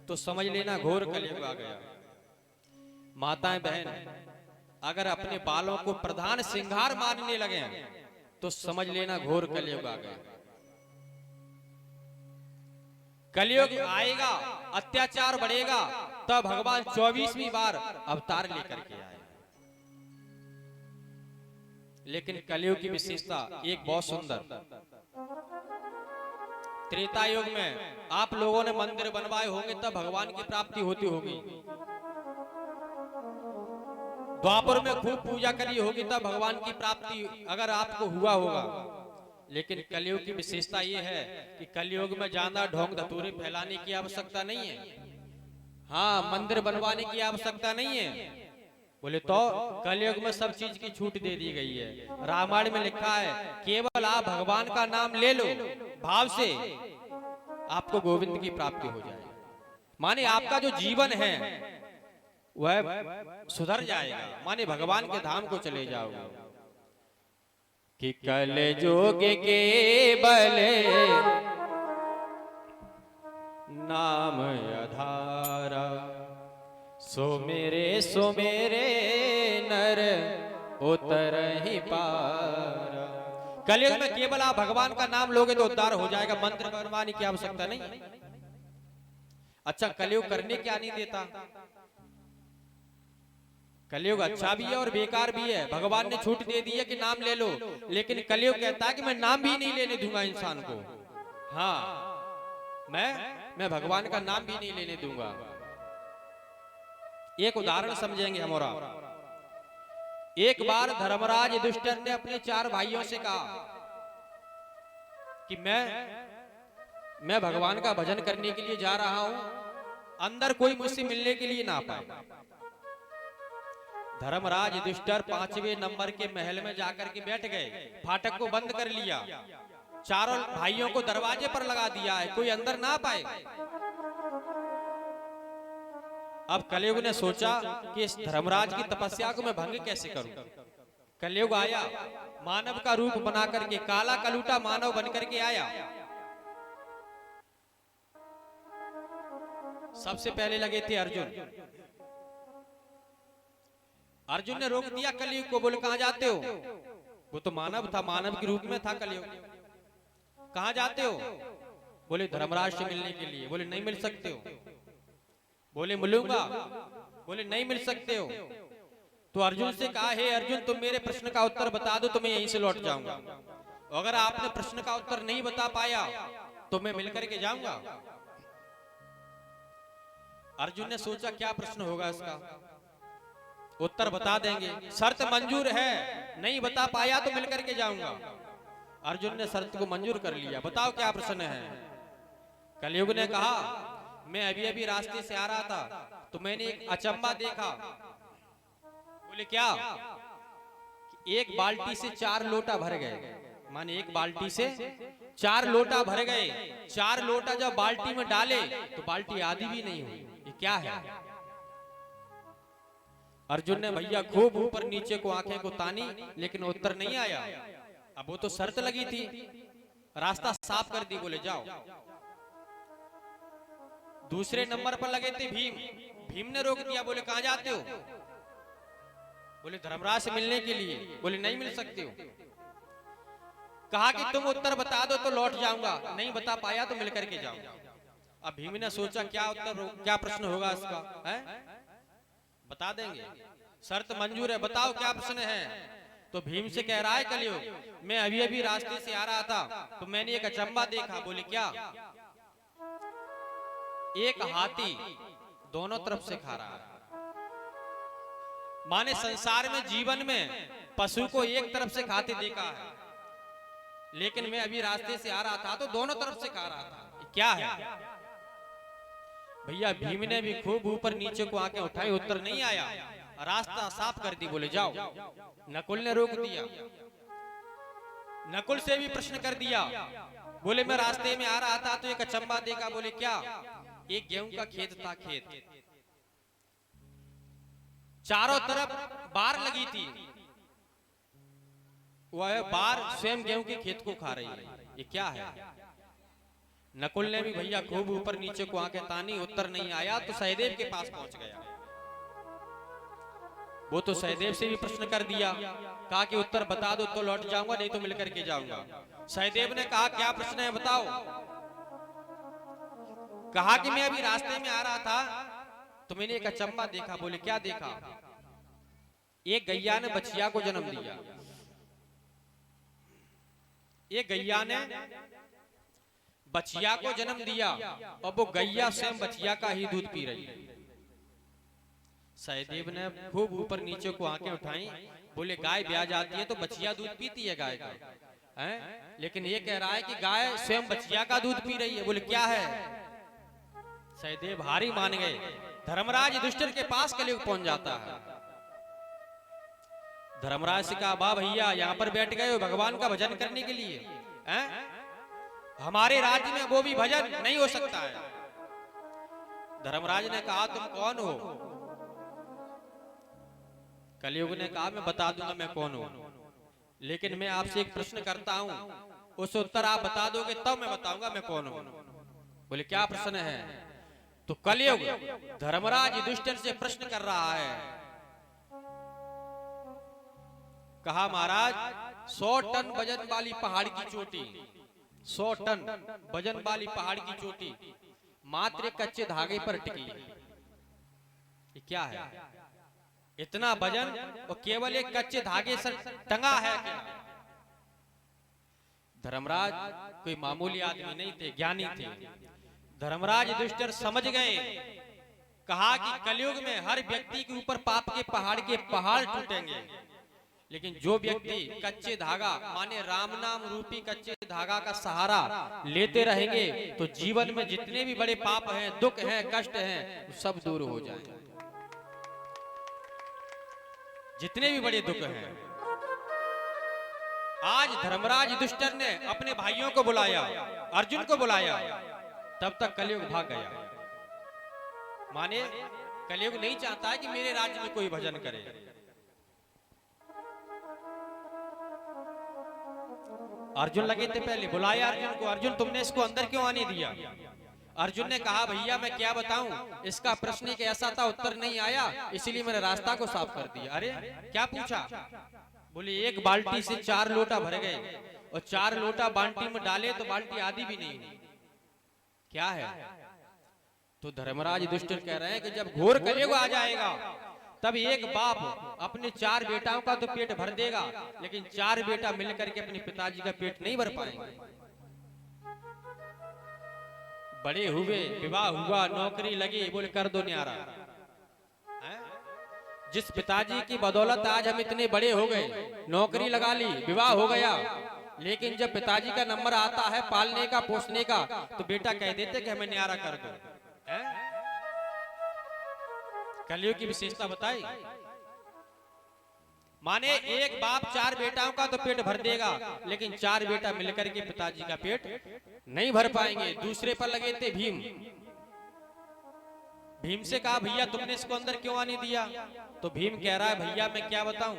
तो समझ लेना घोर कलयुग आ गया। माताएं बहन अगर अपने बालों को प्रधान श्रृंगार मानने लगे तो समझ लेना घोर कलयुग आ गया। कलयुग आएगा, अत्याचार बढ़ेगा, तब भगवान 24वीं बार अवतार लेकर के आए। लेकिन कलयुग की विशेषता एक बहुत सुंदर, त्रेता युग में आप लोगों ने मंदिर बनवाए होंगे तब भगवान की प्राप्ति होती होगी, द्वापर में खूब पूजा करी होगी तब भगवान की प्राप्ति अगर आपको हुआ होगा। लेकिन कलयुग की विशेषता यह है कि कलयुग में ज्यादा ढोंग धतूरे फैलाने की आवश्यकता नहीं है, हाँ मंदिर बनवाने की आवश्यकता नहीं है। बोले तो कलयुग में सब चीज की छूट दे दी गई है। रामायण में लिखा है केवल आप भगवान का नाम ले लो भाव से आपको गोविंद की प्राप्ति हो जाए। माने आपका जो जीवन है वह सुधर जाएगा, माने भगवान के धाम को चले जाओगे। कि कल जोग केवल नाम आधारा, सो मेरे नर उतर ही पारा। कलयुग में केवल आप भगवान का नाम लोगे तो उद्धार हो जाएगा, मंत्र बनवाने की आवश्यकता नहीं। अच्छा कलयुग करने क्या नहीं देता? कलयुग अच्छा भी है और बेकार भी है। भगवान ने छूट दे दी है कि नाम ले लो, लेकिन कलयुग कहता है कि मैं नाम भी नहीं लेने दूंगा इंसान को। हाँ मैं भगवान का नाम भी नहीं लेने दूंगा। एक उदाहरण समझेंगे हम। और एक बार धर्मराज युधिष्ठिर ने अपने 4 भाइयों से कहा कि मैं भगवान का भजन करने के लिए जा रहा हूं, अंदर कोई मुझसे मिलने के लिए ना पाए। धर्मराज युधिष्ठिर 5वें नंबर के महल में जाकर के बैठ गए, फाटक को बंद कर लिया, चारों भाइयों को दरवाजे पर लगा दिया है, कोई अंदर ना पाए। अब कलयुग ने सोचा कि इस धर्मराज की तपस्या को मैं भंग कैसे करूं। कलयुग आया, मानव का रूप बना करके, काला कलूटा मानव बनकर के आया। सबसे पहले लगे थे अर्जुन। अर्जुन ने रोक दिया कलयुग को, बोले कहां जाते हो? वो तो मानव था, मानव के रूप में था कलयुग। कहां जाते हो? बोले धर्मराज से मिलने के लिए। बोले नहीं मिल सकते हो। बोले मिलूंगा। बोले नहीं मिल सकते हो। तो अर्जुन से कहा, हे अर्जुन, तुम मेरे प्रश्न का उत्तर बता दो तो मैं यहीं से लौट जाऊंगा। अगर आपने प्रश्न का उत्तर नहीं बता पाया तो मैं मिलकर के जाऊंगा। अर्जुन ने सोचा क्या प्रश्न होगा इसका, उत्तर बता देंगे, शर्त मंजूर है, नहीं बता पाया तो मिलकर के जाऊंगा। अर्जुन ने शर्त को मंजूर कर लिया। बताओ क्या प्रश्न है। कलयुग ने कहा, मैं अभी अभी रास्ते से आ रहा था तो मैंने एक अचंबा देखा। बोले क्या? एक बाल्टी से 4 लोटा भर गए। माने एक बाल्टी से 4 लोटा भर गए। 4 लोटा जब बाल्टी में डाले तो बाल्टी आधी भी नहीं हुई। ये क्या है? अर्जुन ने भैया खूब ऊपर नीचे को आंखें को तानी, लेकिन उत्तर नहीं आया। अब वो तो शर्त लगी थी, रास्ता साफ कर दी। बोले जाओ। दूसरे नंबर पर लगे थे भीम। भीम ने रोक दिया। बोले कहां जाते हो? बोले धर्मराज से मिलने के लिए। बोले नहीं मिल सकते हो। कहा कि तुम उत्तर बता दो तो लौट जाऊंगा, नहीं बता पाया तो मिलकर के जाऊंगा। अब भीम ने सोचा क्या उत्तर, क्या प्रश्न होगा इसका, है? बता देंगे, शर्त मंजूर है, बताओ क्या प्रश्न है। तो भीम से कह रहा है कलयुग, मैं अभी अभी रास्ते से आ रहा था तो मैंने एक अचंबा देखा। बोले क्या? एक हाथी दोनों तरफ से खा रहा है। माने संसार में, जीवन में पशु को एक तरफ से खाते देखा है, लेकिन मैं अभी रास्ते से आ रहा था तो दोनों तरफ से खा रहा था। ये क्या है? भैया भीम ने भी खूब ऊपर नीचे को आके उठाई, उत्तर नहीं आया। रास्ता साफ कर दी। बोले जाओ। नकुल ने रोक दिया। नकुल से भी प्रश्न कर दिया। बोले मैं रास्ते में आ रहा था तो एक अचंबा देखा। बोले क्या? एक गेहूं का खेत था। खेत चारों तरफ बार लगी थी। वह बार स्वयं गेहूं के खेत को खा रही है। ये क्या है? नकुल ने भी भैया खूब ऊपर नीचे को आंखें तानी, उत्तर नहीं आया। तो सहदेव के पास पहुंच गया। वो तो सहदेव से भी प्रश्न कर दिया। कहा कि उत्तर बता दो तो लौट जाऊंगा, नहीं तो मिलकर के जाऊंगा। सहदेव ने कहा क्या प्रश्न है बताओ। कहा कि मैं अभी रास्ते में आ रहा था तो मैंने एक अचंबा देखा। बोले क्या देखा? एक गैया ने बछिया को जन्म दिया। एक गैया ने बछिया को जन्म दिया और वो गैया स्वयं बछिया का ही दूध पी रही है। सहदेव ने खूब ऊपर नीचे को आंखें उठाई। बोले गाय ब्याह जाती है तो बछिया दूध पीती है गाय का, हैं? लेकिन ये कह रहा है कि गाय स्वयं बछिया का दूध पी रही है। बोले क्या है? सहदेव हारी मान गए। धर्मराज युधिष्ठिर के पास कलयुग पहुंच जाता है। धर्मराज से कहा, वाह भैया यहाँ पर बैठ गए हो भगवान का भजन करने के लिए, हैं? हमारे राज्य में वो भी भजन नहीं हो सकता है। धर्मराज ने कहा तुम कौन हो? कलयुग ने कहा मैं बता दूंगा मैं कौन हूं, लेकिन मैं आपसे एक प्रश्न करता हूं, उस उत्तर आप बता दोगे तब मैं बताऊंगा मैं कौन हूं। बोले क्या प्रश्न है? तो कलयुग धर्मराज युधिष्ठिर से प्रश्न कर रहा है। कहा महाराज 100 टन वजन वाली पहाड़ की चोटी, 100 टन वजन वाली पहाड़ की चोटी मात्र एक कच्चे धागे पर टिकी है। ये क्या है? इतना वजन और केवल एक कच्चे धागे से टंगा है क्या? धर्मराज कोई मामूली आदमी नहीं थे, ज्ञानी थे। धर्मराज युधिष्ठिर समझ गए। कहा कि कलयुग में हर व्यक्ति के ऊपर पाप के पहाड़ टूटेंगे, लेकिन जो व्यक्ति कच्चे धागा माने राम नाम रूपी कच्चे धागा का सहारा लेते रहेंगे तो जीवन में जितने भी बड़े पाप हैं, दुख हैं, कष्ट हैं, सब दूर हो जाएंगे। जितने भी बड़े दुख हैं। आज धर्मराज युधिष्ठिर ने अपने भाइयों को बुलाया, अर्जुन को बुलाया, तब तक कलयुग भाग गया। माने कलयुग नहीं चाहता है कि मेरे राज्य में कोई भजन करे। अर्जुन लगे थे पहले, बुलाया अर्जुन को, अर्जुन तुमने इसको अंदर क्यों आने दिया? अर्जुन ने कहा भैया मैं क्या बताऊं, इसका प्रश्न एक ऐसा था उत्तर नहीं आया, इसलिए मैंने रास्ता को साफ कर दिया। अरे क्या पूछा? बोले एक बाल्टी से 4 लोटा भर गए और 4 लोटा बाल्टी में डाले तो बाल्टी आधी भी नहीं हुई। क्या है? तो धर्मराज युधिष्ठिर कह रहे हैं कि जब घोर कलयुग आ जाएगा तब एक बाप अपने 4 बेटाओं का तो पेट भर देगा, लेकिन 4 बेटा मिलकर के अपने पिताजी का पेट नहीं भर पाएंगे। बड़े हुए, विवाह हुआ, नौकरी लगी, बोले कर दो न्यारा। जिस पिताजी की बदौलत आज हम इतने बड़े हो गए, नौकरी लगा ली, विवाह हो गया, लेकिन जब पिताजी का नंबर आता है पालने का, पोसने का, तो बेटा कह देते कि हमें न्यारा कर दो। कलयुग की विशेषता बताई। माने एक बाप 4 बेटाओं का तो पेट भर देगा, लेकिन 4 बेटा मिलकर के पिताजी का पेट नहीं भर पाएंगे। दूसरे पर लगे थे भीम। भीम से कहा भैया तुमने इसको अंदर क्यों आने दिया? तो भीम कह रहा है भैया मैं क्या बताऊं,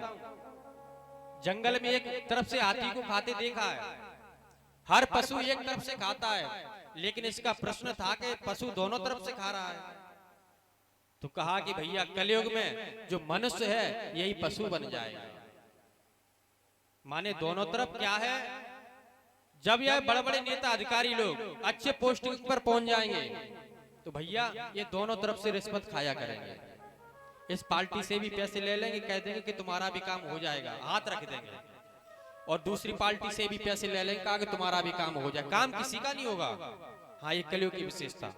जंगल में एक तरफ से हाथी को खाते देखा है, हर पशु एक तरफ से खाता है, लेकिन इसका प्रश्न था कि पशु दोनों तरफ से खा रहा है। तो कहा कि भैया कलयुग में जो मनुष्य है यही पशु बन जाएगा। माने दोनों तरफ क्या है, जब यह बड़े बड़े नेता अधिकारी लोग अच्छे पोस्टिंग पर पहुंच जाएंगे तो भैया ये दोनों तरफ से रिश्वत खाया करेंगे। इस पार्टी से भी पैसे ले लेंगे, कह देंगे कि तुम्हारा भी काम हो जाएगा, हाथ रख देंगे, और दूसरी पार्टी से भी पैसे ले लेंगे, कहा कि तुम्हारा भी काम हो जाए। काम किसी का नहीं होगा। हाँ, ये कलयुग की विशेषता।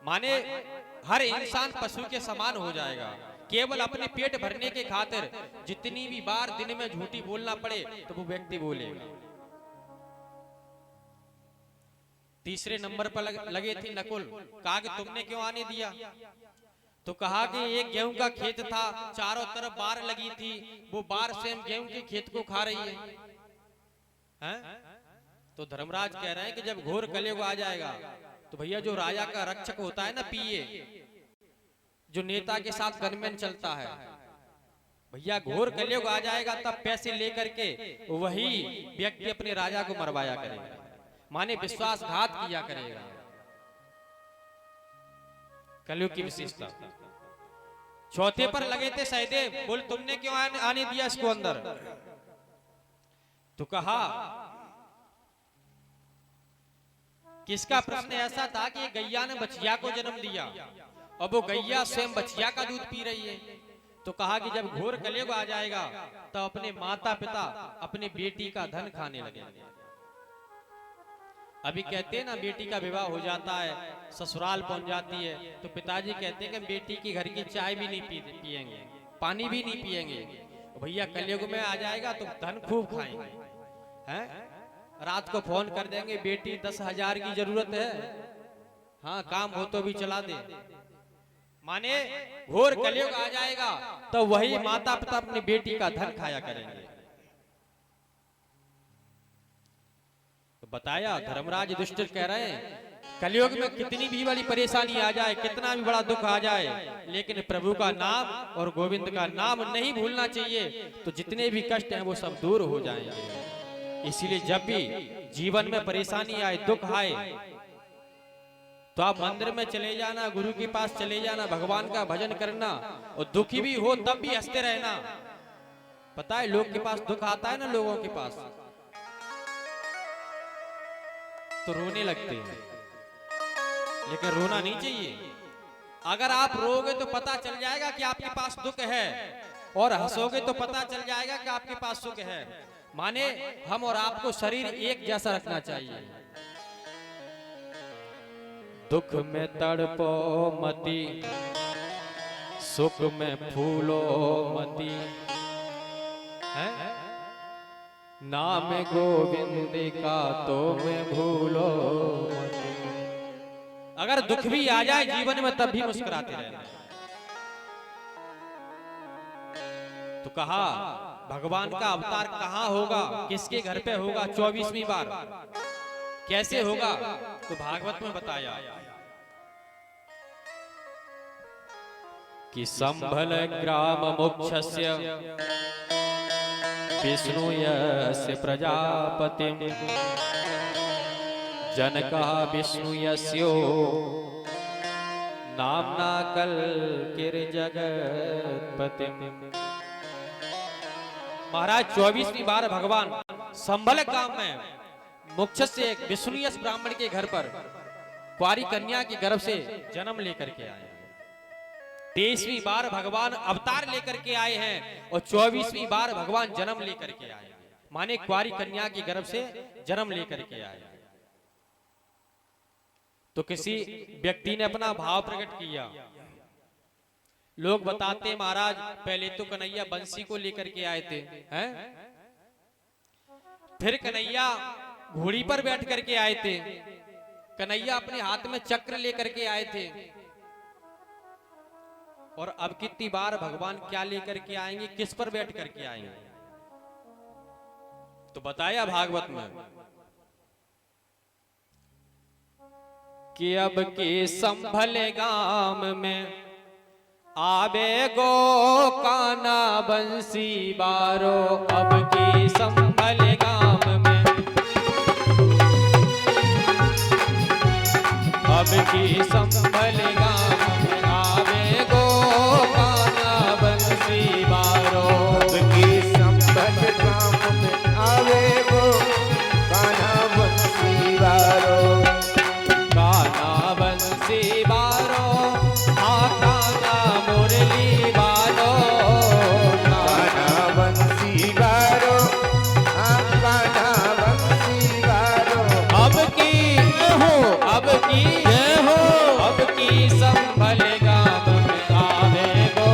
माने हर इंसान पशु के समान हो जाएगा। केवल अपने पेट भरने के खातिर जितनी भी बार दिन में झूठी बोलना पड़े तो वो व्यक्ति बोलेगा। तीसरे नंबर पर लगे थे नकुल। कहा कि तुमने क्यों आने दिया? तो कहा कि एक गेहूं का खेत था, चारों तरफ बार लगी थी, वो बार स्वयं गेहूं के खेत को खा रही है? तो धर्मराज कह रहे हैं कि जब घोर कलयुग आ जाएगा तो भैया जो राजा का रक्षक होता है ना, पीए, जो नेता के साथ गनमैन चलता है, भैया घोर कलयुग आ जाएगा तब पैसे लेकर के वही व्यक्ति अपने राजा को मरवाया करेगा। माने विश्वासघात किया करेगा। कलयुग की विशेषता। चौथे पर लगे थे सहदेव। बोल तुमने क्यों आने दिया इसको अंदर? तो कहा किसका प्रश्न ऐसा था कि गैया ने बछिया को जन्म दिया और वो गैया स्वयं बछिया का दूध पी रही है। तो कहा कि जब घोर कलयुग आ जाएगा तो अपने माता पिता अपनी बेटी का धन खाने लगेंगे। अभी कहते हैं ना, बेटी का विवाह हो जाता है, ससुराल पहुंच जाती है, तो पिताजी कहते हैं कि बेटी की घर की चाय भी नहीं पिएंगे, पानी भी नहीं पिएंगे। भैया कलयुग में आ जाएगा तो धन खूब खाएंगे। हैं? रात को फोन कर देंगे, बेटी 10,000 की जरूरत है, हाँ काम हो तो भी चला दे। माने घोर कलयुग आ जाएगा तो वही माता पिता अपनी बेटी का धन खाया करेंगे। तो बताया धर्मराज युधिष्ठिर कह रहे हैं कलयुग में कितनी भी बड़ी परेशानी आ जाए, कितना भी बड़ा दुख आ जाए, लेकिन प्रभु का नाम और गोविंद का नाम नहीं भूलना चाहिए, तो जितने भी कष्ट हैं वो सब दूर हो जाएंगे। इसीलिए जब भी जीवन में परेशानी आए, दुख आए, तो आप मंदिर में चले जाना, गुरु के पास चले जाना, भगवान का भजन करना, और दुखी भी हो तब भी हंसते रहना। पता है लोग के पास दुख आता है ना, लोगों के पास तो रोने लगते हैं, लेकिन रोना नहीं चाहिए। अगर आप रोगे तो पता चल जाएगा कि आपके पास दुख है, और हंसोगे तो पता चल जाएगा कि आपके पास सुख है। माने हम और आपको शरीर एक जैसा रखना चाहिए। दुख में तड़पो मती, सुख में फूलो मती, है? नाम गोविंद का तो मैं भूलो मती। अगर दुख भी आ जाए जीवन में तब भी मुस्कुराते रहना। तो कहा भगवान का अवतार कहाँ होगा, किसके घर पे होगा? 24वीं बार कैसे होगा? तो भागवत में बताया कि संभल ग्राम मोक्षस्य विष्णुयस्य प्रजापति जनकः विष्णुयस्यो नामना कल्किर्जगत्पति। महाराज 24वीं बार भगवान संभल गांव में मुख्य से एक विष्णुयश ब्राह्मण के घर पर कुंवारी कन्या के गर्भ से जन्म लेकर के आए। 23वीं बार भगवान अवतार लेकर के आए हैं और 24वीं बार भगवान जन्म लेकर के आए, माने कुंवारी कन्या के गर्भ से जन्म लेकर के आए। तो किसी व्यक्ति ने अपना भाव प्रकट किया। लोग बताते महाराज पहले तो कन्हैया बंसी को लेकर के आए थे, हैं? फिर कन्हैया घोड़ी पर बैठ करके आए थे, कन्हैया अपने हाथ में चक्र लेकर के आए थे, और अब कितनी बार भगवान क्या लेकर के आएंगे, किस पर बैठ करके आएंगे? तो बताया भागवत में कि अब के संभल गाम में आबे गो काना बंसी बारो, अब की संभल गाम में, अब की संभल गाम में आबे गो काना बंसी बारो, अब की संभल गाम में आवे गो कान्हा बंसी बारो, काना बंसी बारो, हाँ काना मुरली बारो, कान्हा बंसी बारो, हाँ कान्हा बंसी बारो, अब की हो, अब की हो, अब की संभल गाम में आवे गो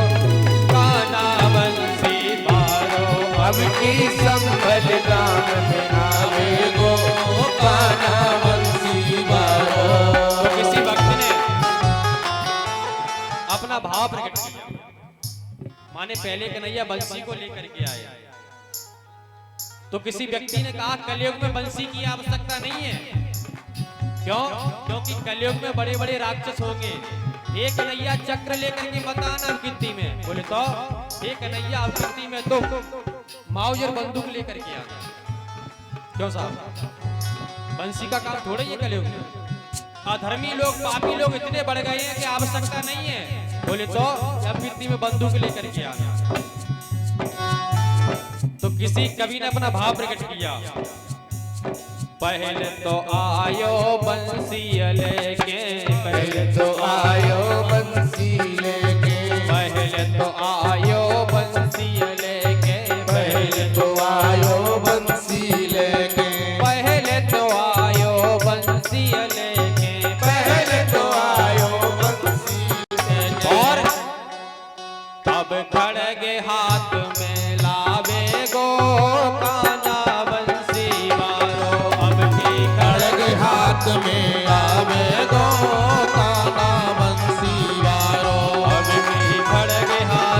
काना बंसी बारो, अब की संभल गाम में आवे गो कान्हा बंसी बारो। तो किसी भक्त ने अपना भाव प्रकट किया, माने पहले कन्हैया बंसी को लेकर के आए। तो किसी व्यक्ति ने कहा कलयुग में बंसी की आवश्यकता नहीं है। क्यों? क्योंकि कलयुग में बड़े बड़े राक्षस होंगे। एक कन्हैया चक्र लेकर के बताना अवकृति में, बोले तो एक कन्हैया अवकृति में तो माउजर बंदूक लेकर के आ गया। क्यों साहब, बंसी का काम थोड़ा ही है कलयुग में। अधर्मी लोग, पापी लोग इतने बढ़ गए हैं कि आवश्यकता नहीं है। बोले तो अवकृति में बंदूक लेकर के आ गया। तो किसी कवि ने अपना भाव प्रकट किया, पहले तो आयो बंसी लेके, पहले तो आयो बंसी लेके, पहले तो आयो बंसी लेके, पहले तो आयो बंसी लेके, पहले तो आयो बंसी लेके, पहले तो आयो बंसी लेके, और तब खड़गे हाथ में लावे गो काना बंसी बारो, अब की खड़ग हाथ में आवे गो काना बंसी बारो, अब की खड़गे हाथ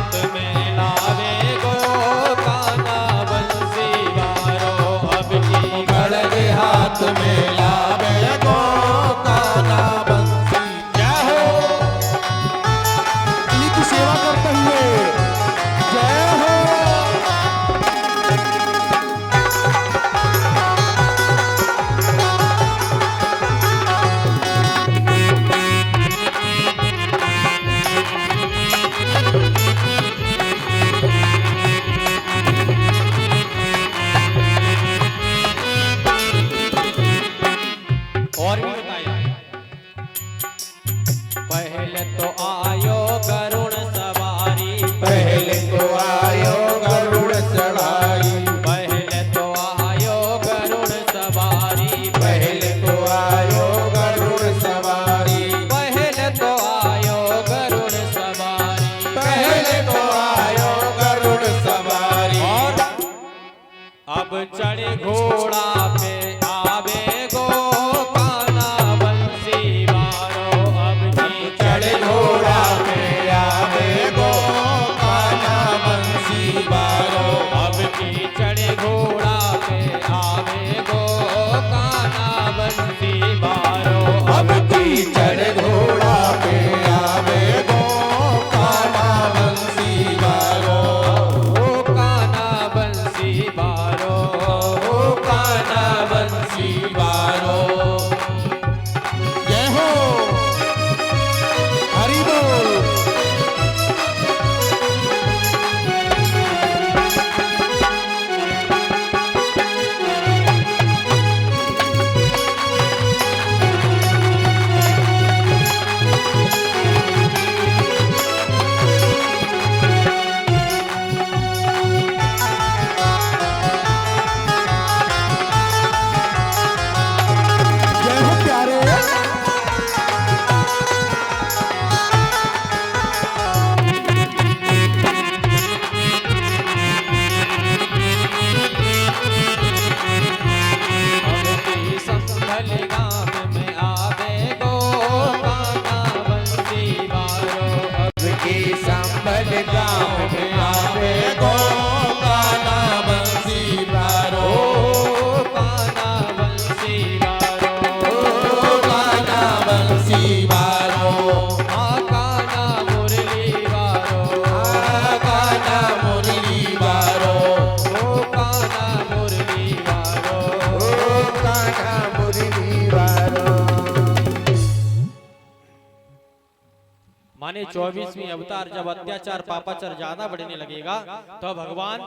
माने 24वीं अवतार जब अत्याचार पापाचार ज्यादा बढ़ने लगेगा तो भगवान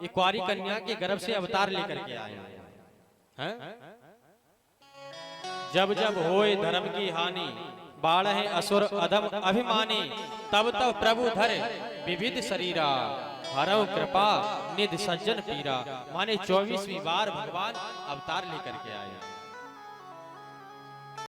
एक कुंवारी कन्या के गर्भ से अवतार लेकर के आए हैं। जब जब होए धर्म की हानि बाढ़ है असुर अधम अभिमानी, तब तब प्रभु धरे विविध शरीरा, हरव कृपा निधि सज्जन पीरा। माने 24वीं बार भगवान अवतार लेकर के आए।